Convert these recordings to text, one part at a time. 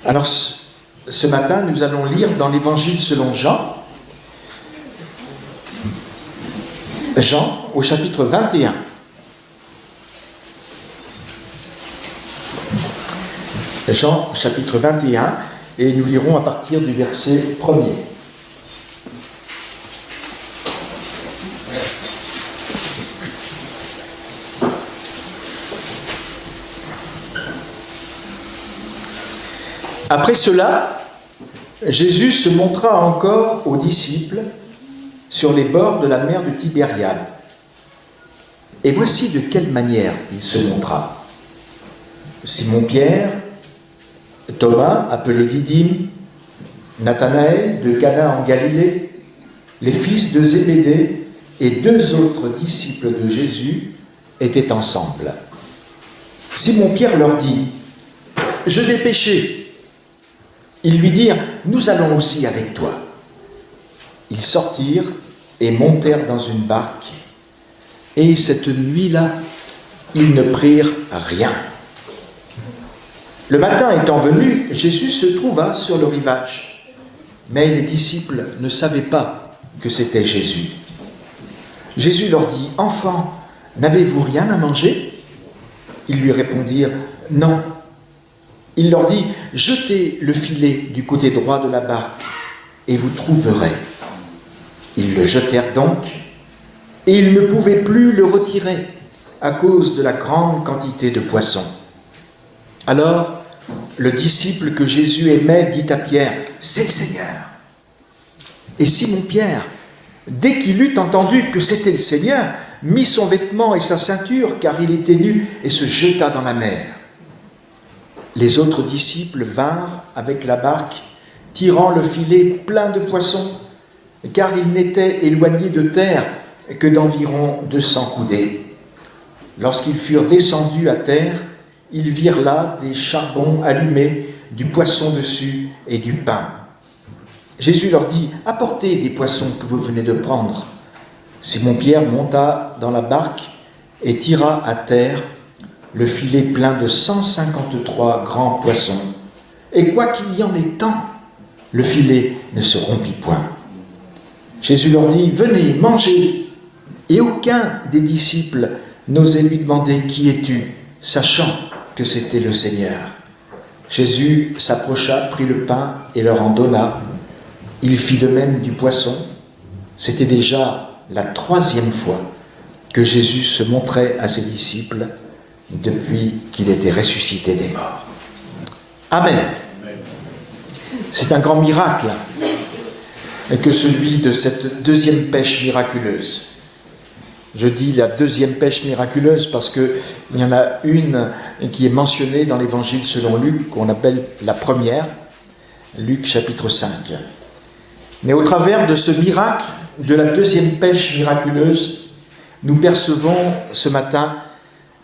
Alors, ce matin, nous allons lire dans l'Évangile selon Jean, Jean au chapitre 21. Jean chapitre 21, et nous lirons à partir du verset 1er. Après cela, Jésus se montra encore aux disciples sur les bords de la mer de Tibériade. Et voici de quelle manière il se montra. Simon-Pierre, Thomas, appelé Didyme, Nathanaël de Cana en Galilée, les fils de Zébédée et 2 autres disciples de Jésus étaient ensemble. Simon-Pierre leur dit : « Je vais pêcher. » Ils lui dirent : « Nous allons aussi avec toi. » Ils sortirent et montèrent dans une barque. Et cette nuit-là, ils ne prirent rien. Le matin étant venu, Jésus se trouva sur le rivage. Mais les disciples ne savaient pas que c'était Jésus. Jésus leur dit : « Enfants, n'avez-vous rien à manger ?» Ils lui répondirent : « Non. » Il leur dit : « Jetez le filet du côté droit de la barque, et vous trouverez. » Ils le jetèrent donc, et ils ne pouvaient plus le retirer à cause de la grande quantité de poissons. Alors, le disciple que Jésus aimait dit à Pierre : « C'est le Seigneur. » Et Simon-Pierre, dès qu'il eut entendu que c'était le Seigneur, mit son vêtement et sa ceinture, car il était nu, et se jeta dans la mer. Les autres disciples vinrent avec la barque, tirant le filet plein de poissons, car ils n'étaient éloignés de terre que d'environ 200 coudées. Lorsqu'ils furent descendus à terre, ils virent là des charbons allumés, du poisson dessus et du pain. Jésus leur dit : « Apportez des poissons que vous venez de prendre. » Simon-Pierre monta dans la barque et tira à terre le filet plein de 153 grands poissons. Et quoiqu'il y en ait tant, le filet ne se rompit point. Jésus leur dit : « Venez, mangez. » Et aucun des disciples n'osait lui demander : « Qui es-tu ?» sachant que c'était le Seigneur. Jésus s'approcha, prit le pain et leur en donna. Il fit de même du poisson. C'était déjà la 3e fois que Jésus se montrait à ses disciples depuis qu'il était ressuscité des morts. Amen. C'est un grand miracle que celui de cette 2e pêche miraculeuse. Je dis la 2e pêche miraculeuse parce qu'il y en a une qui est mentionnée dans l'Évangile selon Luc, qu'on appelle la première, Luc chapitre 5. Mais au travers de ce miracle, de la 2e pêche miraculeuse, nous percevons ce matin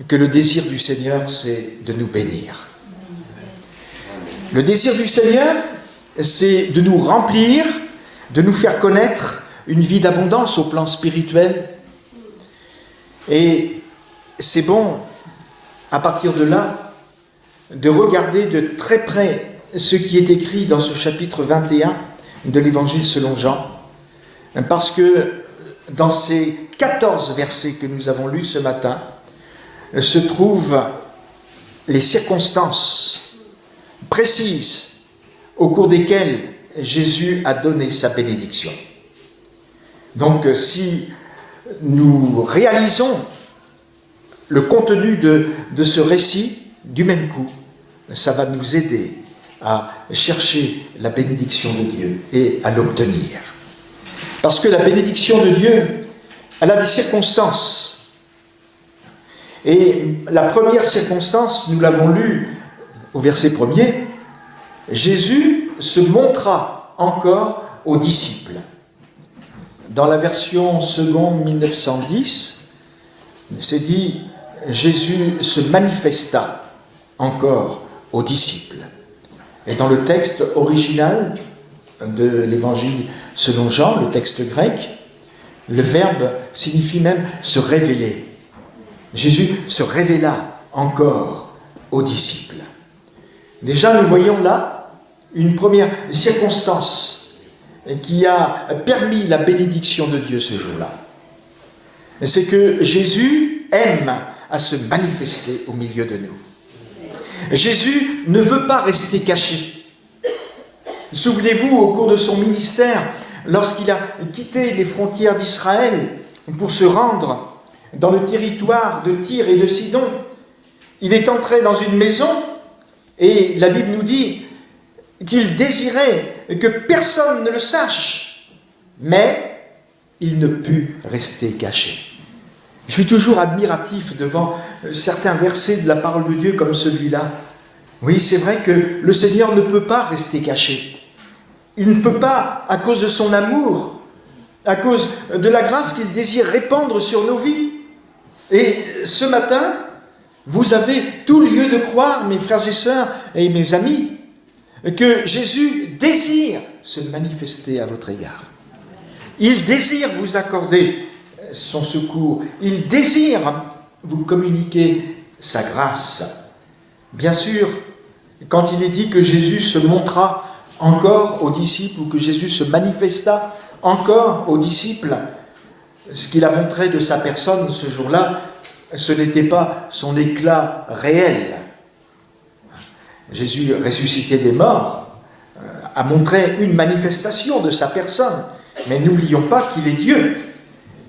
que le désir du Seigneur, c'est de nous bénir. Le désir du Seigneur, c'est de nous remplir, de nous faire connaître une vie d'abondance au plan spirituel. Et c'est bon, à partir de là, de regarder de très près ce qui est écrit dans ce chapitre 21 de l'Évangile selon Jean, parce que dans ces 14 versets que nous avons lus ce matin, se trouvent les circonstances précises au cours desquelles Jésus a donné sa bénédiction. Donc, si nous réalisons le contenu de ce récit du même coup, ça va nous aider à chercher la bénédiction de Dieu et à l'obtenir. Parce que la bénédiction de Dieu, elle a des circonstances. Et la première circonstance, nous l'avons lu au verset 1er, Jésus se montra encore aux disciples. Dans la version seconde 1910, c'est dit « Jésus se manifesta encore aux disciples ». Et dans le texte original de l'Évangile selon Jean, le texte grec, le verbe signifie même « se révéler ». Jésus se révéla encore aux disciples. Déjà, nous voyons là une première circonstance qui a permis la bénédiction de Dieu ce jour-là. C'est que Jésus aime à se manifester au milieu de nous. Jésus ne veut pas rester caché. Souvenez-vous, au cours de son ministère, lorsqu'il a quitté les frontières d'Israël pour se rendre dans le territoire de Tyr et de Sidon, il est entré dans une maison et la Bible nous dit qu'il désirait que personne ne le sache, mais il ne put rester caché. Je suis toujours admiratif devant certains versets de la parole de Dieu comme celui-là. Oui, c'est vrai que le Seigneur ne peut pas rester caché. Il ne peut pas, à cause de son amour, à cause de la grâce qu'il désire répandre sur nos vies. Et ce matin, vous avez tout lieu de croire, mes frères et sœurs et mes amis, que Jésus désire se manifester à votre égard. Il désire vous accorder son secours. Il désire vous communiquer sa grâce. Bien sûr, quand il est dit que Jésus se montra encore aux disciples ou que Jésus se manifesta encore aux disciples, ce qu'il a montré de sa personne ce jour-là, ce n'était pas son éclat réel. Jésus, ressuscité des morts, a montré une manifestation de sa personne. Mais n'oublions pas qu'il est Dieu.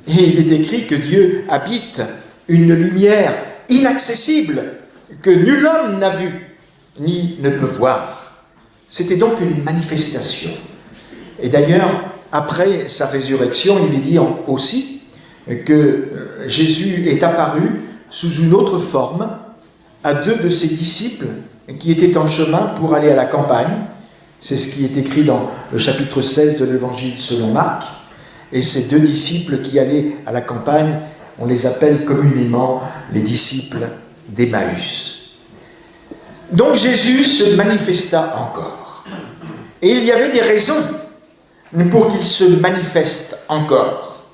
Et il est écrit que Dieu habite une lumière inaccessible que nul homme n'a vue ni ne peut voir. C'était donc une manifestation. Et d'ailleurs, après sa résurrection, il est dit aussi que Jésus est apparu sous une autre forme à 2 de ses disciples qui étaient en chemin pour aller à la campagne. C'est ce qui est écrit dans le chapitre 16 de l'Évangile selon Marc. Et ces 2 disciples qui allaient à la campagne, on les appelle communément les disciples d'Emmaüs. Donc Jésus se manifesta encore. Et il y avait des raisons pour qu'il se manifeste encore.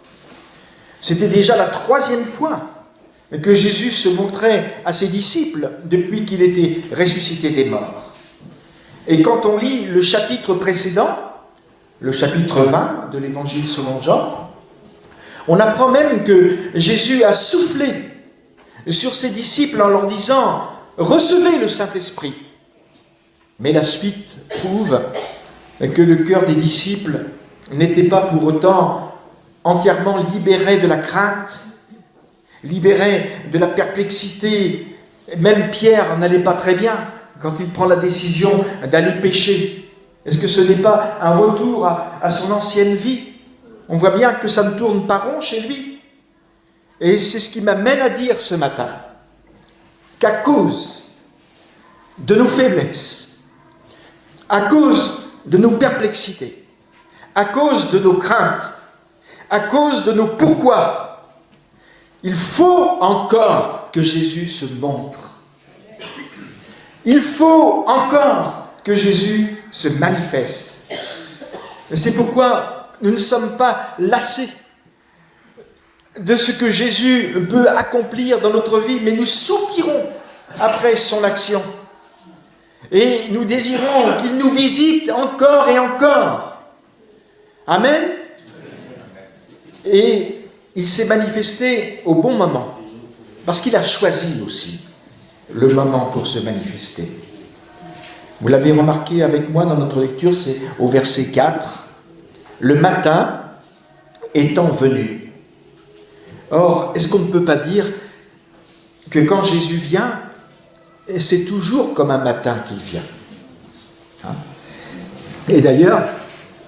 C'était déjà la 3e fois que Jésus se montrait à ses disciples depuis qu'il était ressuscité des morts. Et quand on lit le chapitre précédent, le chapitre 20 de l'Évangile selon Jean, on apprend même que Jésus a soufflé sur ses disciples en leur disant « Recevez le Saint-Esprit ». Mais la suite prouve que le cœur des disciples n'était pas pour autant entièrement libéré de la crainte, libéré de la perplexité. Même Pierre n'allait pas très bien quand il prend la décision d'aller pécher. Est-ce que ce n'est pas un retour à son ancienne vie? On voit bien que ça ne tourne pas rond chez lui. Et c'est ce qui m'amène à dire ce matin qu'à cause de nos faiblesses, à cause de nos perplexités, à cause de nos craintes, à cause de nos pourquoi, il faut encore que Jésus se montre. Il faut encore que Jésus se manifeste. Et c'est pourquoi nous ne sommes pas lassés de ce que Jésus peut accomplir dans notre vie, mais nous soupirons après son action. Et nous désirons qu'il nous visite encore et encore. Amen. Et il s'est manifesté au bon moment, parce qu'il a choisi aussi le moment pour se manifester. Vous l'avez remarqué avec moi dans notre lecture, c'est au verset 4. Le matin étant venu. Or, est-ce qu'on ne peut pas dire que quand Jésus vient, c'est toujours comme un matin qu'il vient, hein? Et d'ailleurs,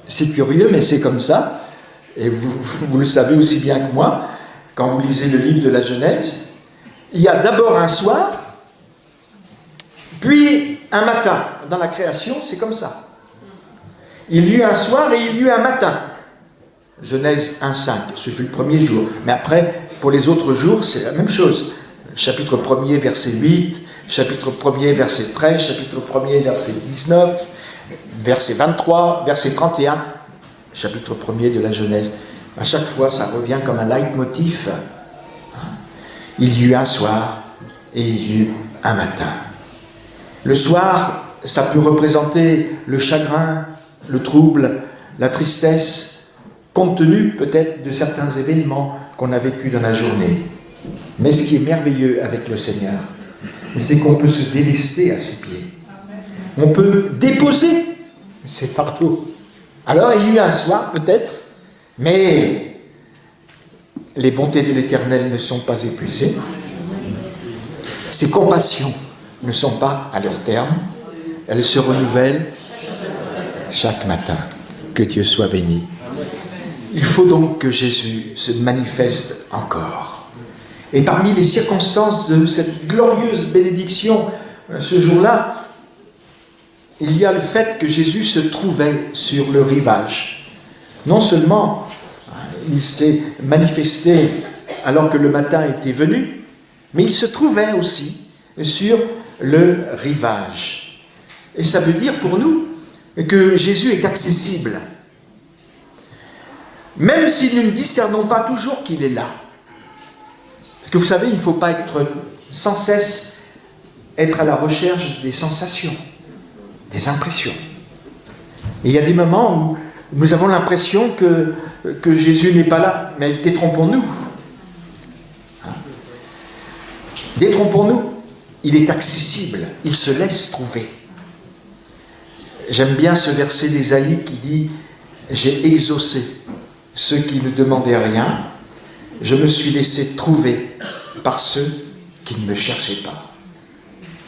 c'est curieux, mais c'est comme ça, et vous le savez aussi bien que moi, quand vous lisez le livre de la Genèse, il y a d'abord un soir, puis un matin. Dans la création, c'est comme ça. Il y eut un soir et il y eut un matin. Genèse 1,5, ce fut le premier jour. Mais après, pour les autres jours, c'est la même chose. Chapitre 1er, verset 8, chapitre 1er, verset 13, chapitre 1er, verset 19, verset 23, verset 31, chapitre 1er de la Genèse. À chaque fois, ça revient comme un leitmotiv. Il y eut un soir et il y eut un matin. Le soir ça peut représenter le chagrin, le trouble, la tristesse, compte tenu peut-être de certains événements qu'on a vécus dans la journée. Mais ce qui est merveilleux avec le Seigneur, c'est qu'on peut se délester à ses pieds. On peut déposer ses fardeaux. Alors, il y a eu un soir, peut-être, mais les bontés de l'Éternel ne sont pas épuisées. Ses compassions ne sont pas à leur terme. Elles se renouvellent chaque matin. Que Dieu soit béni. Il faut donc que Jésus se manifeste encore. Et parmi les circonstances de cette glorieuse bénédiction, ce jour-là, il y a le fait que Jésus se trouvait sur le rivage. Non seulement il s'est manifesté alors que le matin était venu, mais il se trouvait aussi sur le rivage. Et ça veut dire pour nous que Jésus est accessible. Même si nous ne discernons pas toujours qu'il est là. Parce que vous savez, il ne faut pas être sans cesse être à la recherche des sensations, des impressions. Et il y a des moments où nous avons l'impression que Jésus n'est pas là, mais détrompons-nous. Détrompons-nous, il est accessible, il se laisse trouver. J'aime bien ce verset d'Ésaïe qui dit « J'ai exaucé ceux qui ne demandaient rien, je me suis laissé trouver par ceux qui ne me cherchaient pas. »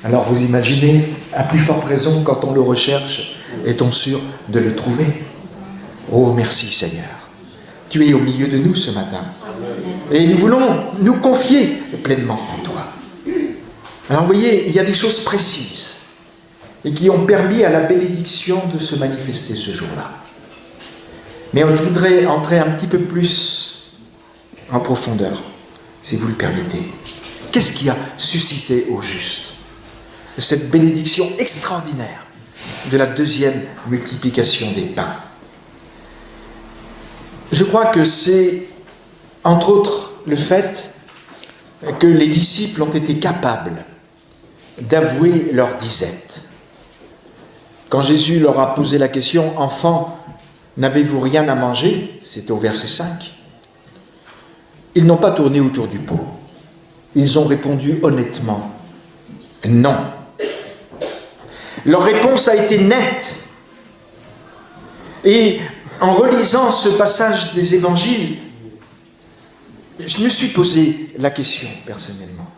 Alors vous imaginez, à plus forte raison, quand on le recherche, est-on sûr de le trouver? Oh, merci Seigneur. Tu es au milieu de nous ce matin. Et nous voulons nous confier pleinement en toi. Alors vous voyez, il y a des choses précises et qui ont permis à la bénédiction de se manifester ce jour-là. Mais je voudrais entrer un petit peu plus en profondeur, si vous le permettez. Qu'est-ce qui a suscité au juste cette bénédiction extraordinaire de la deuxième multiplication des pains? Je crois que c'est, entre autres, le fait que les disciples ont été capables d'avouer leur disette. Quand Jésus leur a posé la question « Enfants, n'avez-vous rien à manger ?» C'est au verset 5. Ils n'ont pas tourné autour du pot. Ils ont répondu honnêtement « Non ». Leur réponse a été nette. Et en relisant ce passage des évangiles, je me suis posé la question personnellement.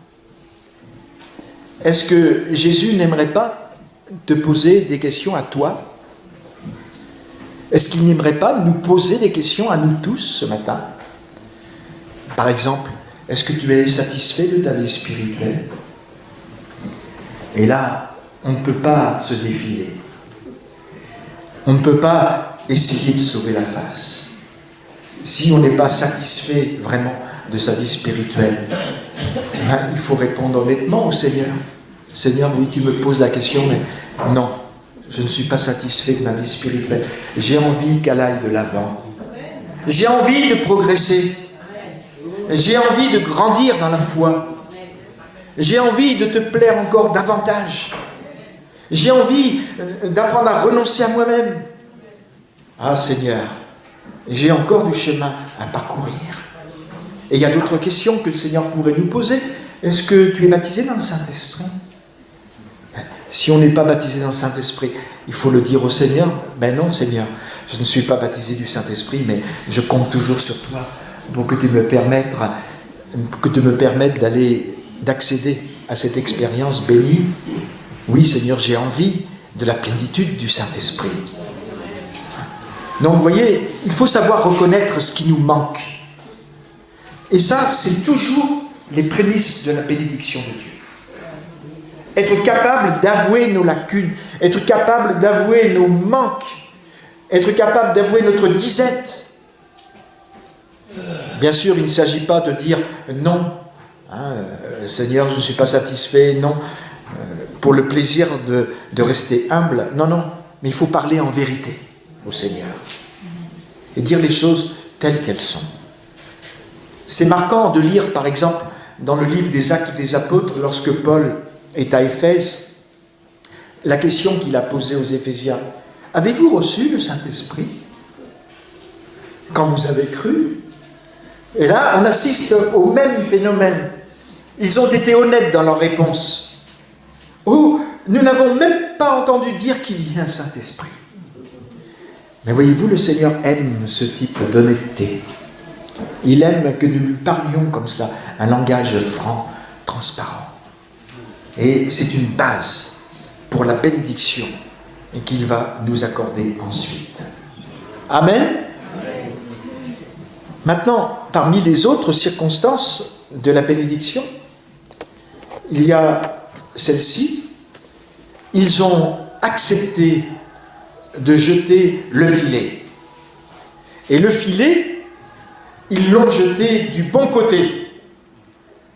Est-ce que Jésus n'aimerait pas te poser des questions à toi? Est-ce qu'il n'aimerait pas nous poser des questions à nous tous ce matin? Par exemple, est-ce que tu es satisfait de ta vie spirituelle? Et là, on ne peut pas se défiler. On ne peut pas essayer de sauver la face. Si on n'est pas satisfait vraiment de sa vie spirituelle, il faut répondre honnêtement au Seigneur. Seigneur, oui, tu me poses la question, mais non, je ne suis pas satisfait de ma vie spirituelle. J'ai envie qu'elle aille de l'avant. J'ai envie de progresser. J'ai envie de grandir dans la foi. J'ai envie de te plaire encore davantage. J'ai envie d'apprendre à renoncer à moi-même. Ah Seigneur, j'ai encore du chemin à parcourir. Et il y a d'autres questions que le Seigneur pourrait nous poser. Est-ce que tu es baptisé dans le Saint-Esprit? Si on n'est pas baptisé dans le Saint-Esprit, il faut le dire au Seigneur. Ben non Seigneur, je ne suis pas baptisé du Saint-Esprit, mais je compte toujours sur toi pour que tu me permettes d'accéder à cette expérience bénie. Oui Seigneur, j'ai envie de la plénitude du Saint-Esprit. Donc vous voyez, il faut savoir reconnaître ce qui nous manque. Et ça, c'est toujours les prémices de la bénédiction de Dieu. Être capable d'avouer nos lacunes, être capable d'avouer nos manques, être capable d'avouer notre disette. Bien sûr, il ne s'agit pas de dire non, Seigneur, je ne suis pas satisfait, non, pour le plaisir de rester humble. Non, non, mais il faut parler en vérité au Seigneur et dire les choses telles qu'elles sont. C'est marquant de lire, par exemple, dans le livre des Actes des Apôtres, lorsque Paul est à Éphèse, la question qu'il a posée aux Éphésiens. Avez-vous reçu le Saint-Esprit quand vous avez cru? Et là, on assiste au même phénomène. Ils ont été honnêtes dans leur réponse. Oh, nous n'avons même pas entendu dire qu'il y a un Saint-Esprit. Mais voyez-vous, le Seigneur aime ce type d'honnêteté. Il aime que nous lui parlions comme cela, un langage franc, transparent. Et c'est une base pour la bénédiction qu'il va nous accorder ensuite. Amen. Maintenant, parmi les autres circonstances de la bénédiction, il y a celle-ci. Ils ont accepté de jeter le filet. Et le filet, ils l'ont jeté du bon côté.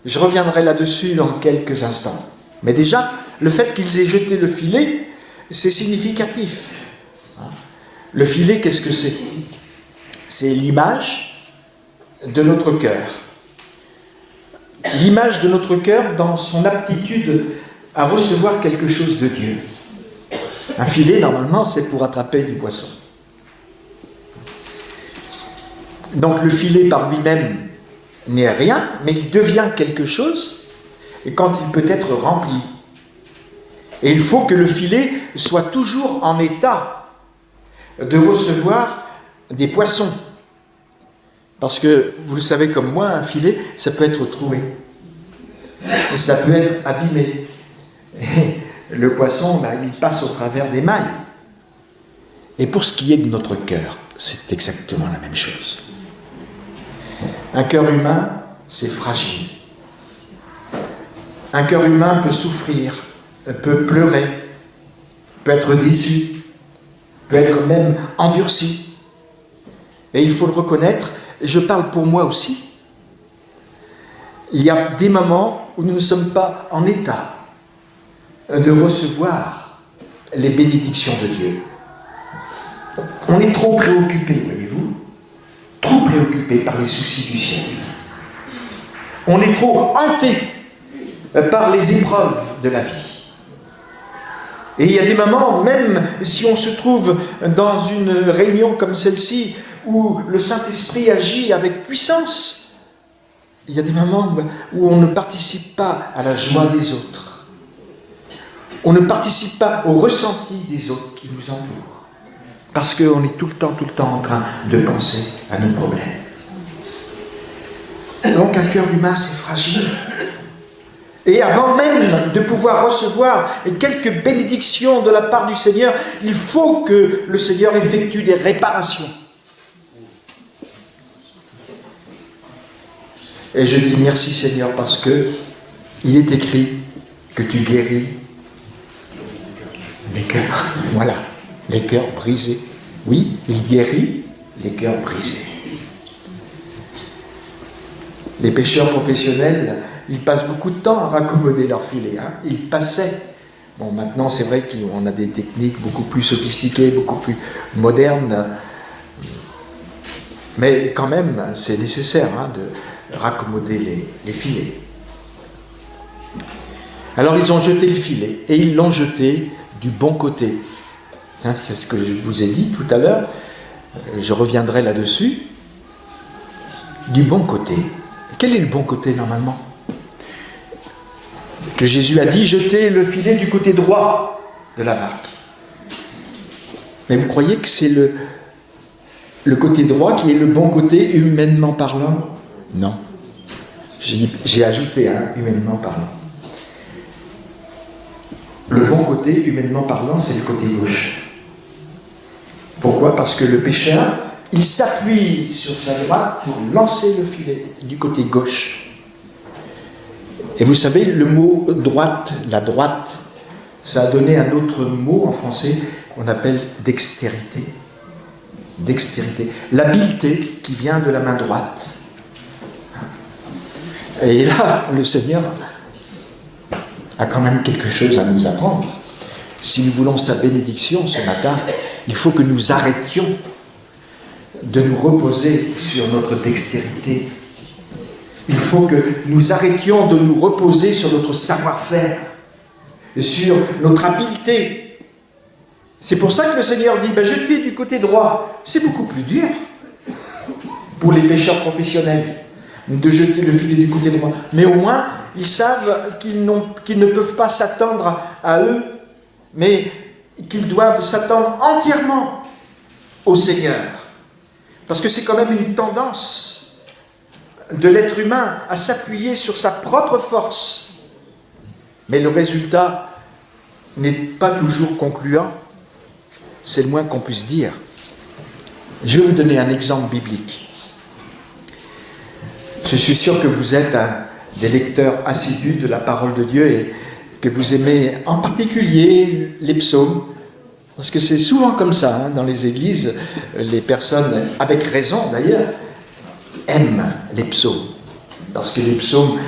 Je reviendrai là-dessus dans quelques instants. Mais déjà, le fait qu'ils aient jeté le filet, c'est significatif. Le filet, qu'est-ce que c'est? C'est l'image de notre cœur. L'image de notre cœur dans son aptitude à recevoir quelque chose de Dieu. Un filet, normalement, c'est pour attraper du poisson. Donc le filet par lui-même n'est rien, mais il devient quelque chose quand il peut être rempli. Et il faut que le filet soit toujours en état de recevoir des poissons. Parce que, vous le savez comme moi, un filet, ça peut être troué. Et ça peut être abîmé. Et le poisson, il passe au travers des mailles. Et pour ce qui est de notre cœur, c'est exactement la même chose. Un cœur humain, c'est fragile. Un cœur humain peut souffrir, peut pleurer, peut être déçu, peut être même endurci. Et il faut le reconnaître, je parle pour moi aussi. Il y a des moments où nous ne sommes pas en état de recevoir les bénédictions de Dieu. On est trop préoccupé, voyez-vous, trop préoccupé par les soucis du ciel. On est trop hanté par les épreuves de la vie. Et il y a des moments, même si on se trouve dans une réunion comme celle-ci, où le Saint-Esprit agit avec puissance, il y a des moments où on ne participe pas à la joie des autres. On ne participe pas au ressenti des autres qui nous entourent. Parce qu'on est tout le temps en train de penser à nos problèmes. Donc un cœur humain, c'est fragile. Et avant même de pouvoir recevoir quelques bénédictions de la part du Seigneur, il faut que le Seigneur effectue des réparations. Et je dis merci Seigneur parce que il est écrit que tu guéris les cœurs. Voilà, les cœurs brisés. Oui, il guérit les cœurs brisés. Les pêcheurs professionnels, ils passent beaucoup de temps à raccommoder leur filet. Ils passaient. Bon, maintenant, c'est vrai qu'on a des techniques beaucoup plus sophistiquées, beaucoup plus modernes. Mais quand même, c'est nécessaire de raccommoder les filets. Alors, ils ont jeté le filet et ils l'ont jeté du bon côté. C'est ce que je vous ai dit tout à l'heure. Je reviendrai là-dessus. Du bon côté. Quel est le bon côté normalement? Que Jésus a dit, jetez le filet du côté droit de la barque. Mais vous croyez que c'est le côté droit qui est le bon côté humainement parlant? Non. J'ai ajouté humainement parlant. Le bon côté, humainement parlant, c'est le côté gauche. Pourquoi? Parce que le pêcheur, il s'appuie sur sa droite pour lancer le filet du côté gauche. Et vous savez, le mot droite, la droite, ça a donné un autre mot en français qu'on appelle dextérité. Dextérité. L'habileté qui vient de la main droite. Et là, le Seigneur a quand même quelque chose à nous apprendre. Si nous voulons sa bénédiction ce matin, il faut que nous arrêtions de nous reposer sur notre dextérité. Il faut que nous arrêtions de nous reposer sur notre savoir-faire. sur notre habileté. C'est pour ça que le Seigneur dit, jetez du côté droit. C'est beaucoup plus dur pour les pêcheurs professionnels de jeter le filet du côté droit. Mais au moins, ils savent qu'ils ne peuvent pas s'attendre à eux, mais qu'ils doivent s'attendre entièrement au Seigneur. Parce que c'est quand même une tendance de l'être humain à s'appuyer sur sa propre force. Mais le résultat n'est pas toujours concluant. C'est le moins qu'on puisse dire. Je vais vous donner un exemple biblique. Je suis sûr que vous êtes des lecteurs assidus de la parole de Dieu et que vous aimez en particulier les psaumes. Parce que c'est souvent comme ça, dans les églises, les personnes, avec raison d'ailleurs, aiment les psaumes. Parce que les psaumes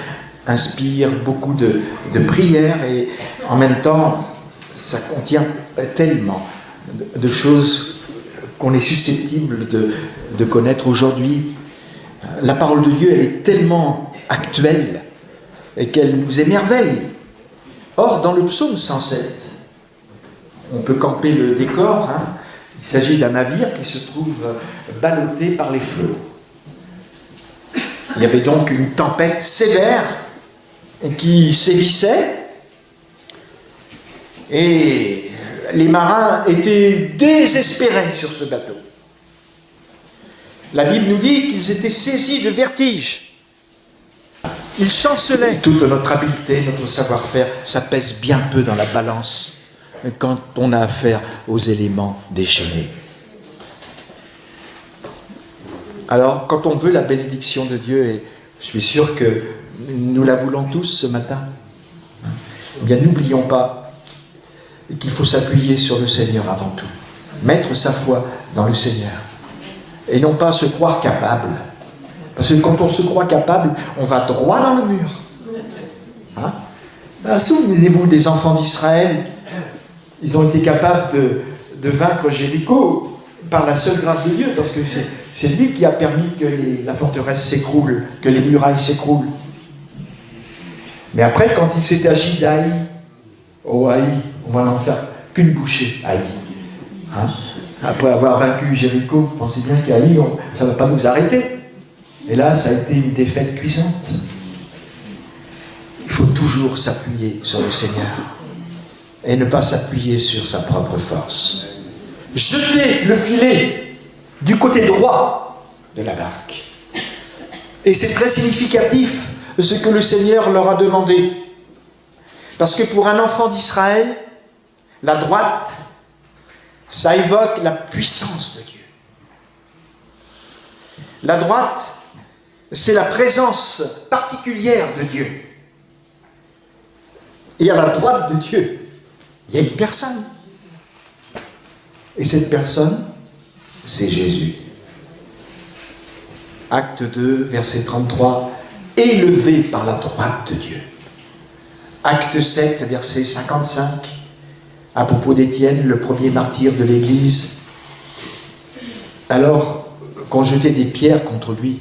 inspirent beaucoup de prières et en même temps, ça contient tellement de choses qu'on est susceptible de connaître aujourd'hui. La parole de Dieu, elle est tellement actuelle et qu'elle nous émerveille. Or, dans le psaume 107, on peut camper le décor. Il s'agit d'un navire qui se trouve ballotté par les flots. Il y avait donc une tempête sévère qui sévissait et les marins étaient désespérés sur ce bateau. La Bible nous dit qu'ils étaient saisis de vertige. Ils chancelaient. Toute notre habileté, notre savoir-faire, ça pèse bien peu dans la balance quand on a affaire aux éléments déchaînés. Alors, quand on veut la bénédiction de Dieu, et je suis sûr que nous la voulons tous ce matin, eh bien, n'oublions pas qu'il faut s'appuyer sur le Seigneur avant tout. Mettre sa foi dans le Seigneur. Et non pas se croire capable. Parce que quand on se croit capable, on va droit dans le mur. Souvenez-vous des enfants d'Israël. Ils ont été capables de vaincre Jéricho par la seule grâce de Dieu, parce que c'est lui qui a permis que la forteresse s'écroule, que les murailles s'écroulent. Mais après, quand il s'est agi d'Aï, on va n'en faire qu'une bouchée, Aï. Après avoir vaincu Jéricho, vous pensez bien qu'Aï, ça ne va pas nous arrêter. Et là, ça a été une défaite cuisante. Il faut toujours s'appuyer sur le Seigneur et ne pas s'appuyer sur sa propre force. Jetez le filet du côté droit de la barque. Et c'est très significatif ce que le Seigneur leur a demandé. Parce que pour un enfant d'Israël, la droite, ça évoque la puissance de Dieu. La droite, c'est la présence particulière de Dieu. Et à la droite de Dieu, il y a une personne. Et cette personne, c'est Jésus. Acte 2, verset 33, élevé par la droite de Dieu. Acte 7, verset 55, à propos d'Étienne, le premier martyr de l'Église. Alors qu'on jetait des pierres contre lui,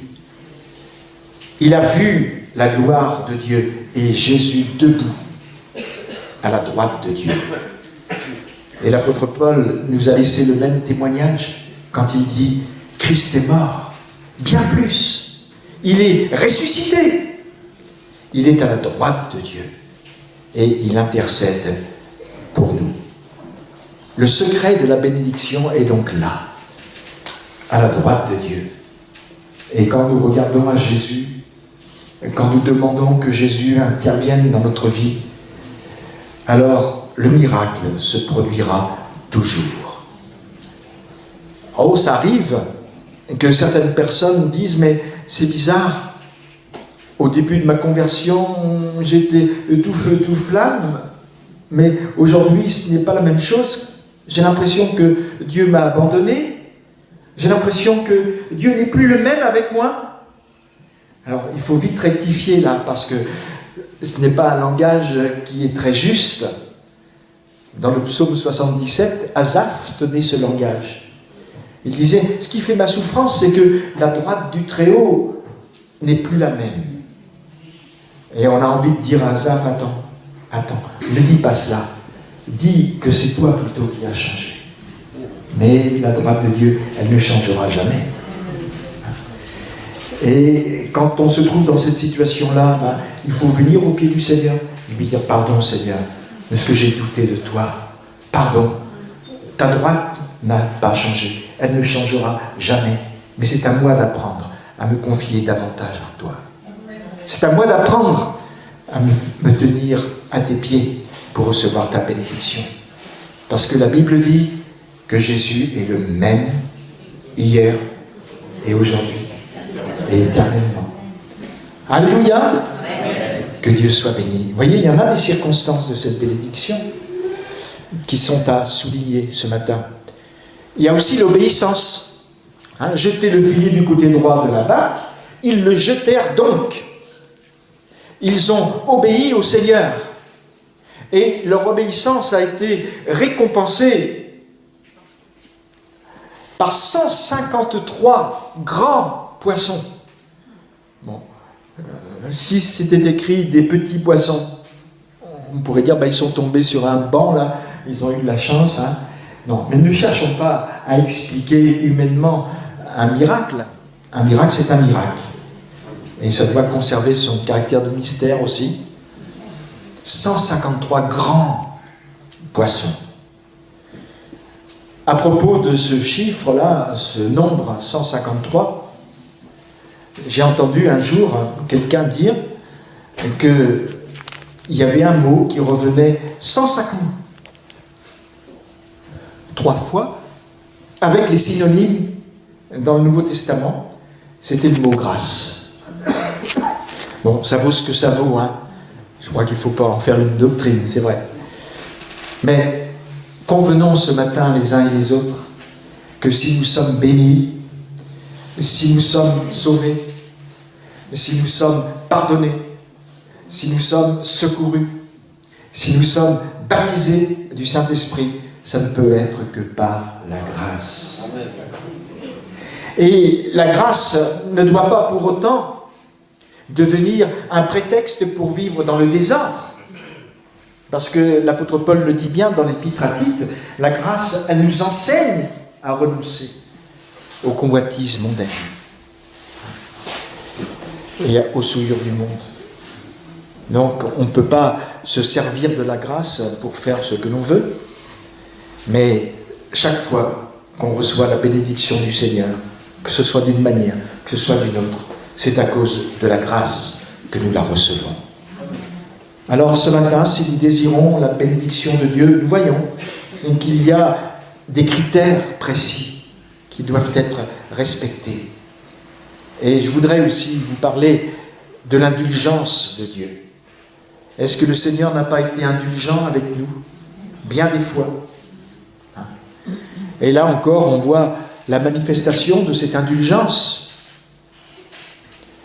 il a vu la gloire de Dieu et Jésus debout à la droite de Dieu. Et l'apôtre Paul nous a laissé le même témoignage quand il dit « Christ est mort, bien plus, il est ressuscité, il est à la droite de Dieu et il intercède pour nous. » Le secret de la bénédiction est donc là, à la droite de Dieu. Et quand nous regardons à Jésus, quand nous demandons que Jésus intervienne dans notre vie, alors le miracle se produira toujours. Oh, ça arrive que certaines personnes disent « Mais c'est bizarre, au début de ma conversion, j'étais tout feu, tout flamme, mais aujourd'hui ce n'est pas la même chose. J'ai l'impression que Dieu m'a abandonné. J'ai l'impression que Dieu n'est plus le même avec moi. » Alors, il faut vite rectifier là, parce que ce n'est pas un langage qui est très juste. Dans le psaume 77, Asaph tenait ce langage. Il disait, ce qui fait ma souffrance, c'est que la droite du Très-Haut n'est plus la même. Et on a envie de dire à Asaph, attends, attends, ne dis pas cela. Dis que c'est toi plutôt qui as changé. Mais la droite de Dieu, elle ne changera jamais. Et quand on se trouve dans cette situation-là, il faut venir au pied du Seigneur et lui dire « Pardon Seigneur, de ce que j'ai douté de toi. Pardon, ta droite n'a pas changé. Elle ne changera jamais. Mais c'est à moi d'apprendre à me confier davantage en toi. C'est à moi d'apprendre à me tenir à tes pieds pour recevoir ta bénédiction. Parce que la Bible dit que Jésus est le même hier et aujourd'hui et éternellement. Alléluia! Que Dieu soit béni. Vous voyez, il y en a des circonstances de cette bénédiction qui sont à souligner ce matin. Il y a aussi l'obéissance. Jeter le filet du côté droit de la barque, ils le jetèrent donc. Ils ont obéi au Seigneur. Et leur obéissance a été récompensée par 153 grands poissons. Bon. Si c'était écrit des petits poissons, on pourrait dire ils sont tombés sur un banc là, ils ont eu de la chance. Non, mais ne cherchons pas à expliquer humainement un miracle. Un miracle, c'est un miracle. Et ça doit conserver son caractère de mystère aussi. 153 grands poissons. À propos de ce chiffre-là, ce nombre 153, j'ai entendu un jour quelqu'un dire qu'il y avait un mot qui revenait 153 fois avec les synonymes dans le Nouveau Testament. C'était le mot grâce. Bon, ça vaut ce que ça vaut, Je crois qu'il ne faut pas en faire une doctrine, c'est vrai. Mais convenons ce matin les uns et les autres que si nous sommes bénis, si nous sommes sauvés, si nous sommes pardonnés, si nous sommes secourus, si nous sommes baptisés du Saint-Esprit, ça ne peut être que par la grâce. Et la grâce ne doit pas pour autant devenir un prétexte pour vivre dans le désordre. Parce que l'apôtre Paul le dit bien dans l'épître à Tite, la grâce, elle nous enseigne à renoncer aux convoitises mondaines et aux souillures du monde. Donc on ne peut pas se servir de la grâce pour faire ce que l'on veut, mais chaque fois qu'on reçoit la bénédiction du Seigneur, que ce soit d'une manière, que ce soit d'une autre, c'est à cause de la grâce que nous la recevons. Alors ce matin, si nous désirons la bénédiction de Dieu, nous voyons qu'il y a des critères précis qui doivent être respectés. Et je voudrais aussi vous parler de l'indulgence de Dieu. Est-ce que le Seigneur n'a pas été indulgent avec nous? Bien des fois. Et là encore, on voit la manifestation de cette indulgence.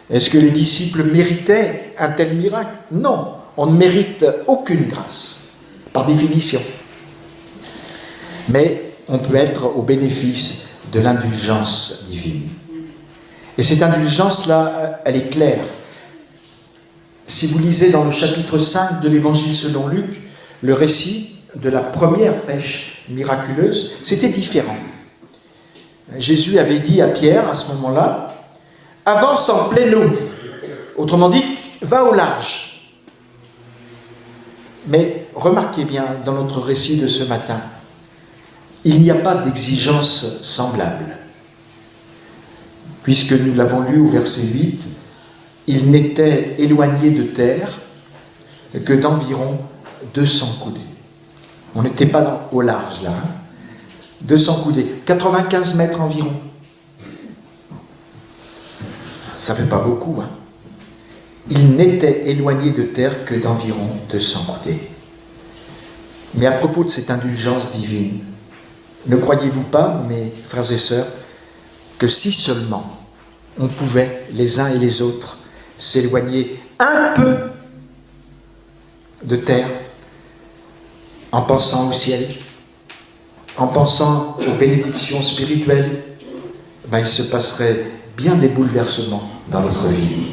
Est-ce que les disciples méritaient un tel miracle? Non, on ne mérite aucune grâce, par définition. Mais on peut être au bénéfice de l'indulgence divine. Et cette indulgence-là, elle est claire. Si vous lisez dans le chapitre 5 de l'Évangile selon Luc, le récit de la première pêche miraculeuse, c'était différent. Jésus avait dit à Pierre, à ce moment-là, « Avance en pleine eau ». Autrement dit, va au large. Mais remarquez bien, dans notre récit de ce matin, il n'y a pas d'exigence semblable. Puisque nous l'avons lu au verset 8, il n'était éloigné de terre que d'environ 200 coudées. On n'était pas au large là. 200 coudées, 95 mètres environ. Ça ne fait pas beaucoup. Il n'était éloigné de terre que d'environ 200 coudées. Mais à propos de cette indulgence divine, ne croyez-vous pas, mes frères et sœurs, que si seulement on pouvait, les uns et les autres, s'éloigner un peu de terre, en pensant au ciel, en pensant aux bénédictions spirituelles, il se passerait bien des bouleversements dans notre vie.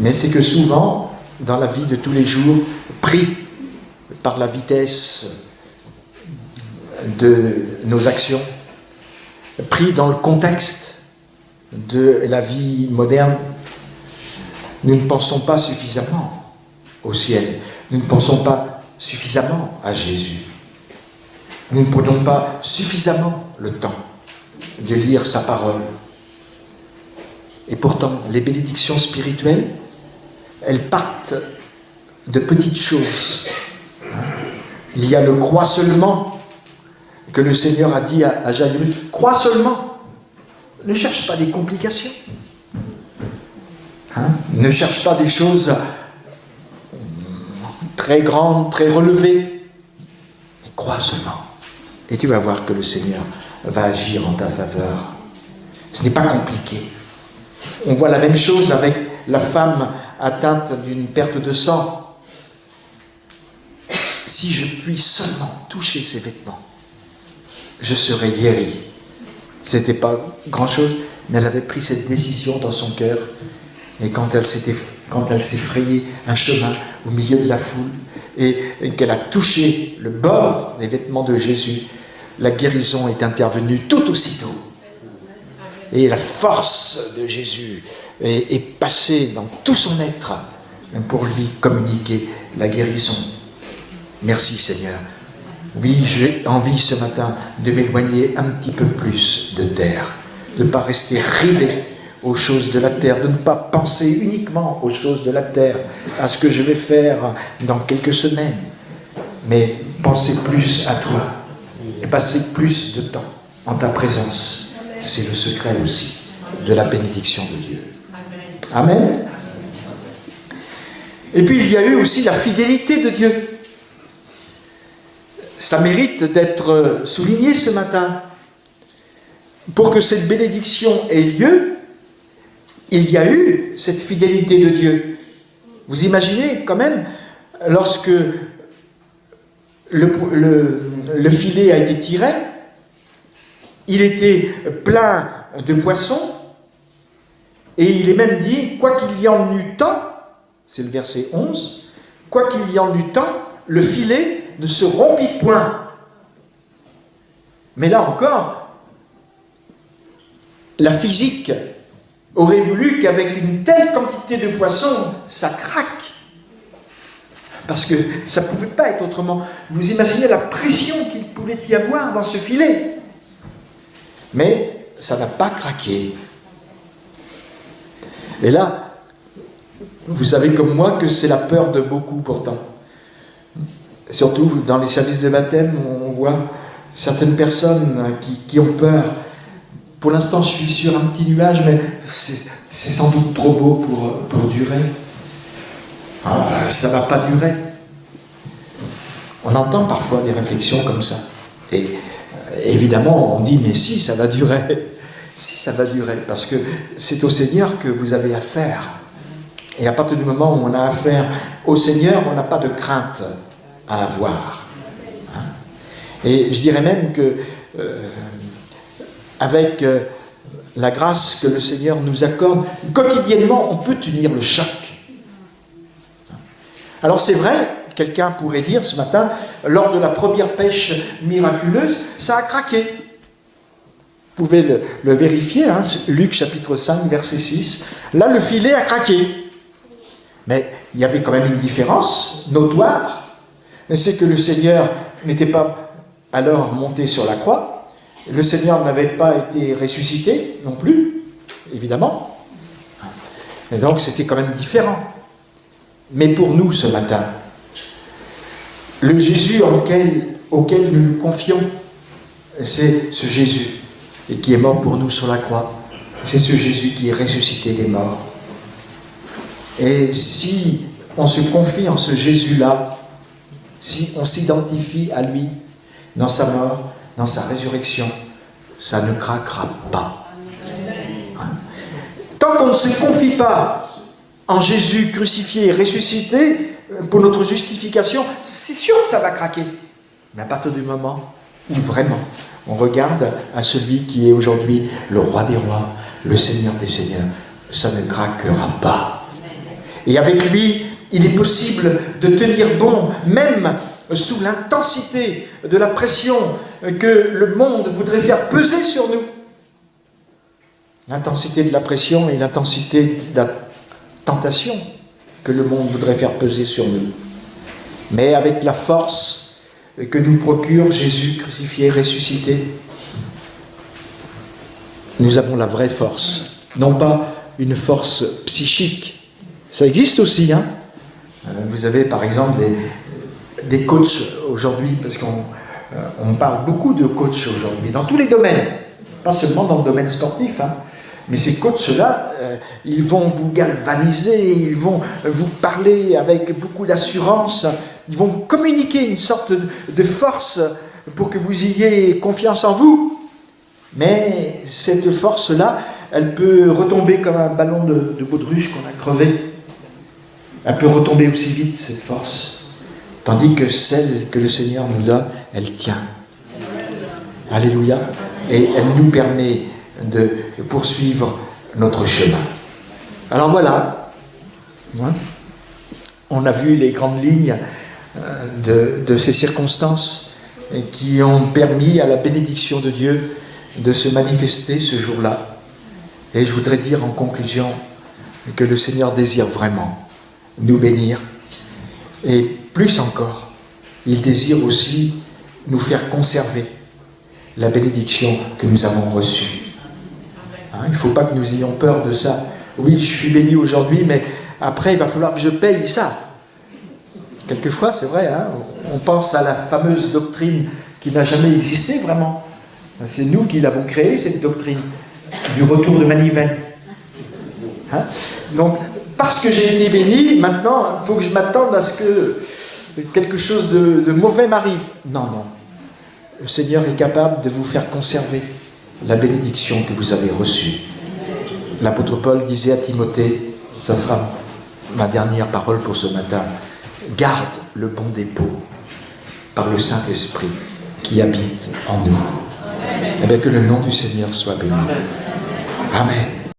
Mais c'est que souvent, dans la vie de tous les jours, pris par la vitesse de nos actions, pris dans le contexte de la vie moderne, nous ne pensons pas suffisamment au ciel, nous ne pensons pas suffisamment à Jésus. Nous ne prenons pas suffisamment le temps de lire sa parole. Et pourtant, les bénédictions spirituelles, elles partent de petites choses. Il y a le « crois seulement » que le Seigneur a dit à Jairus. « Crois seulement ». Ne cherche pas des complications. Ne cherche pas des choses très grandes, très relevées. Mais crois seulement. Et tu vas voir que le Seigneur va agir en ta faveur. Ce n'est pas compliqué. On voit la même chose avec la femme atteinte d'une perte de sang. Si je puis seulement toucher ses vêtements, je serai guéri. Ce n'était pas grand-chose, mais elle avait pris cette décision dans son cœur. Et quand elle s'est frayée un chemin au milieu de la foule, et qu'elle a touché le bord des vêtements de Jésus, la guérison est intervenue tout aussitôt. Et la force de Jésus est passée dans tout son être pour lui communiquer la guérison. Merci Seigneur. Oui, j'ai envie ce matin de m'éloigner un petit peu plus de terre, de ne pas rester rivé aux choses de la terre, de ne pas penser uniquement aux choses de la terre, à ce que je vais faire dans quelques semaines, mais penser plus à toi et passer plus de temps en ta présence. C'est le secret aussi de la bénédiction de Dieu. Amen. Et puis il y a eu aussi la fidélité de Dieu. Ça mérite d'être souligné ce matin. Pour que cette bénédiction ait lieu, il y a eu cette fidélité de Dieu. Vous imaginez quand même, lorsque le filet a été tiré, il était plein de poissons, et il est même dit, quoi qu'il y en eût tant, c'est le verset 11, quoi qu'il y en eût tant, le filet ne se rompit point. Mais là encore, la physique aurait voulu qu'avec une telle quantité de poissons, ça craque. Parce que ça ne pouvait pas être autrement. Vous imaginez la pression qu'il pouvait y avoir dans ce filet. Mais ça n'a pas craqué. Et là, vous savez comme moi que c'est la peur de beaucoup pourtant. Surtout dans les services de baptême, on voit certaines personnes qui ont peur. Pour l'instant, je suis sur un petit nuage, mais c'est sans doute trop beau pour durer. Ça ne va pas durer. On entend parfois des réflexions comme ça. Et évidemment, on dit, mais si, ça va durer. Si, ça va durer, parce que c'est au Seigneur que vous avez affaire. Et à partir du moment où on a affaire au Seigneur, on n'a pas de crainte à avoir. Et je dirais même que avec la grâce que le Seigneur nous accorde, quotidiennement, on peut tenir le choc. Alors c'est vrai, quelqu'un pourrait dire ce matin, lors de la première pêche miraculeuse, ça a craqué. Vous pouvez le vérifier, Luc chapitre 5, verset 6. Là, le filet a craqué. Mais il y avait quand même une différence notoire. C'est que le Seigneur n'était pas alors monté sur la croix. Le Seigneur n'avait pas été ressuscité non plus, évidemment. Et donc c'était quand même différent. Mais pour nous ce matin, le Jésus auquel nous nous confions, c'est ce Jésus et qui est mort pour nous sur la croix. C'est ce Jésus qui est ressuscité des morts. Et si on se confie en ce Jésus-là, si on s'identifie à lui dans sa mort, dans sa résurrection, ça ne craquera pas. Tant qu'on ne se confie pas en Jésus crucifié et ressuscité pour notre justification, c'est sûr que ça va craquer. Mais à partir du moment où vraiment on regarde à celui qui est aujourd'hui le roi des rois, le Seigneur des seigneurs, ça ne craquera pas. Et avec lui, Il est possible de tenir bon, même sous l'intensité de la pression que le monde voudrait faire peser sur nous. L'intensité de la pression et l'intensité de la tentation que le monde voudrait faire peser sur nous. Mais avec la force que nous procure Jésus crucifié, ressuscité, nous avons la vraie force, non pas une force psychique. Ça existe aussi, hein. Vous avez par exemple des coachs aujourd'hui, parce qu'on parle beaucoup de coachs aujourd'hui, dans tous les domaines, pas seulement dans le domaine sportif, hein. Mais ces coachs-là, ils vont vous galvaniser, ils vont vous parler avec beaucoup d'assurance, ils vont vous communiquer une sorte de force pour que vous ayez confiance en vous. Mais cette force-là, elle peut retomber comme un ballon de baudruche qu'on a crevé. Elle peut retomber aussi vite, cette force. Tandis que celle que le Seigneur nous donne, elle tient. Alléluia. Et elle nous permet de poursuivre notre chemin. Alors voilà, on a vu les grandes lignes de ces circonstances qui ont permis à la bénédiction de Dieu de se manifester ce jour-là. Et je voudrais dire en conclusion que le Seigneur désire vraiment nous bénir. Et plus encore, il désire aussi nous faire conserver la bénédiction que nous avons reçue. Il ne faut pas que nous ayons peur de ça. Oui, je suis béni aujourd'hui, mais après, il va falloir que je paye ça. Quelquefois, c'est vrai, hein, on pense à la fameuse doctrine qui n'a jamais existé vraiment. C'est nous qui l'avons créée, cette doctrine, du retour de manivelle. Hein? Donc, parce que j'ai été béni, maintenant, il faut que je m'attende à ce que quelque chose de mauvais m'arrive. Non, non. Le Seigneur est capable de vous faire conserver la bénédiction que vous avez reçue. L'apôtre Paul disait à Timothée, ça sera ma dernière parole pour ce matin, garde le bon dépôt par le Saint-Esprit qui habite en nous. Eh bien, que le nom du Seigneur soit béni. Amen.